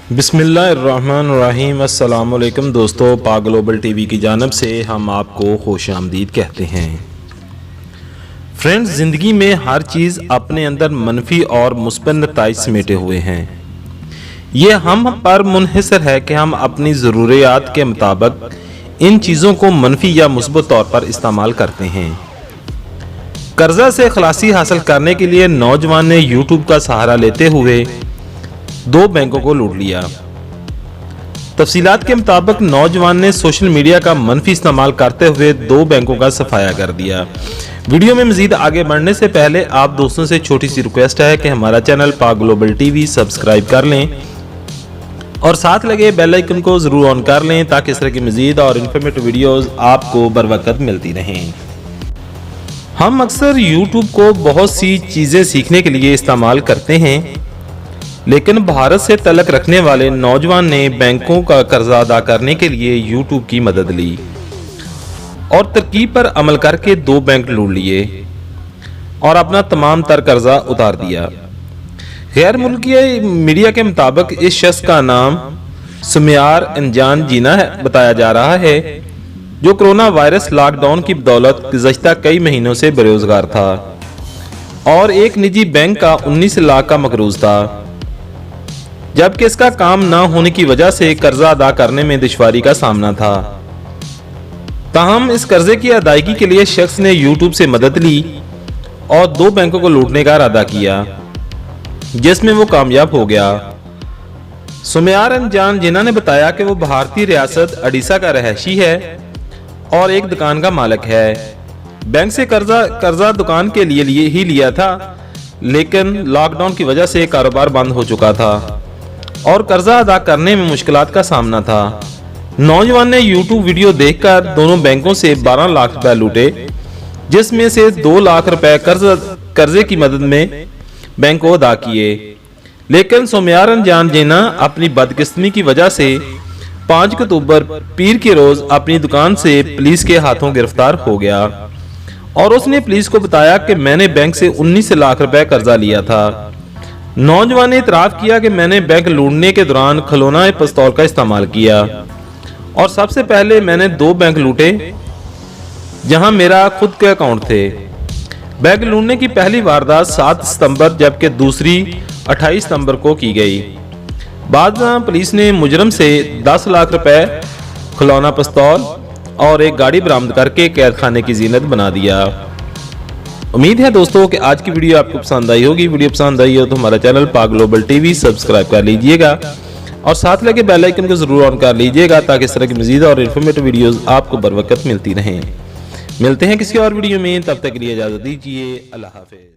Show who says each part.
Speaker 1: बिस्मिल्लाहिर्रहमानिर्रहीम। अस्सलाम वालेकुम दोस्तों, पाक ग्लोबल टीवी की जानिब से हम आपको खुश आमदीद कहते हैं। फ्रेंड्स, ज़िंदगी में हर चीज़ अपने अंदर मनफी और मुस्बत नताइज समेटे हुए हैं। ये हम पर मुनहसर है कि हम अपनी ज़रूरियात के मुताबिक इन चीज़ों को मनफी या मुस्बत तौर पर इस्तेमाल करते हैं। कर्जा से खलासी हासिल करने के लिए नौजवान ने यूट्यूब का सहारा लेते हुए 2 बैंकों को लूट लिया। तफसीलात के मुताबिक नौजवान ने सोशल मीडिया का मनफी इस्तेमाल करते हुए 2 बैंकों का सफाया कर दिया। वीडियो में मजीद आगे बढ़ने से पहले आप दोस्तों से छोटी सी रिक्वेस्ट है कि हमारा चैनल पाक ग्लोबल टीवी सब्सक्राइब कर लें और साथ लगे बेल आइकन को जरूर ऑन कर लें ताकि इस तरह की मजीद और इन्फॉर्मेटिव वीडियोस आपको बर वक्त मिलती रहें। हम अक्सर यूट्यूब को बहुत सी चीज़ें सीखने के लिए इस्तेमाल करते हैं, लेकिन भारत से तल्लुक़ रखने वाले नौजवान ने बैंकों का कर्जा अदा करने के लिए यूट्यूब की मदद ली और तरकीब पर अमल करके 2 बैंक लूट लिए और अपना तमाम तर कर्जा उतार दिया। गैर मुल्की मीडिया के मुताबिक इस शख्स का नाम सुमियार अनजान जीना बताया जा रहा है, जो कोरोना वायरस लॉकडाउन की बदौलत गुज़श्ता कई महीनों से बेरोजगार था और एक निजी बैंक का 19 लाख का मकरूज था, जबकि इसका काम ना होने की वजह से कर्जा अदा करने में दुश्वारी का सामना था। ताहम इस कर्जे की अदायगी के लिए शख्स ने यूट्यूब से मदद ली और 2 बैंकों को लूटने का इरादा किया, जिसमें वो कामयाब हो गया। सुमियार अनजान जिना ने बताया कि वो भारतीय रियासत ओडिशा का रहायशी है और एक दुकान का मालिक है। बैंक से कर्जा दुकान के लिए ही लिया था, लेकिन लॉकडाउन की वजह से कारोबार बंद हो चुका था और कर्जा अदा करने में मुश्किलात का सामना था। नौजवान ने यूट्यूब वीडियो देखकर दोनों बैंकों से 12 लाख रुपए लूटे, जिसमें से 2 लाख रुपए कर्जे की मदद में बैंक को अदा किए। लेकिन सुमियार अनजान जीना अपनी बदकिस्मती की वजह से 5 अक्टूबर पीर के रोज अपनी दुकान से पुलिस के हाथों गिरफ्तार हो गया और उसने पुलिस को बताया कि मैंने बैंक से 19 लाख रुपए कर्जा लिया था। नौजवान ने इतराफ किया कि मैंने बैंक लूटने के दौरान खिलौना पिस्तौल का इस्तेमाल किया और सबसे पहले मैंने 2 बैंक लूटे जहां मेरा खुद के अकाउंट थे। बैंक लूटने की पहली वारदात 7 सितंबर जबकि दूसरी 28 सितंबर को की गई। बाद में पुलिस ने मुजरम से 10 लाख रुपए, खिलौना पिस्तौल और एक गाड़ी बरामद करके कैद खाने की जीनत बना दिया। उम्मीद है दोस्तों कि आज की वीडियो आपको पसंद आई होगी। वीडियो पसंद आई हो तो हमारा चैनल पाक ग्लोबल टीवी सब्सक्राइब कर लीजिएगा और साथ लगे बेल आइकन को जरूर ऑन कर लीजिएगा ताकि इस तरह की मजीद और इन्फॉर्मेटिव वीडियोस आपको बर वक्त मिलती रहें। मिलते हैं किसी और वीडियो में, तब तक के लिए इजाजत दीजिए। अल्लाह हाफिज।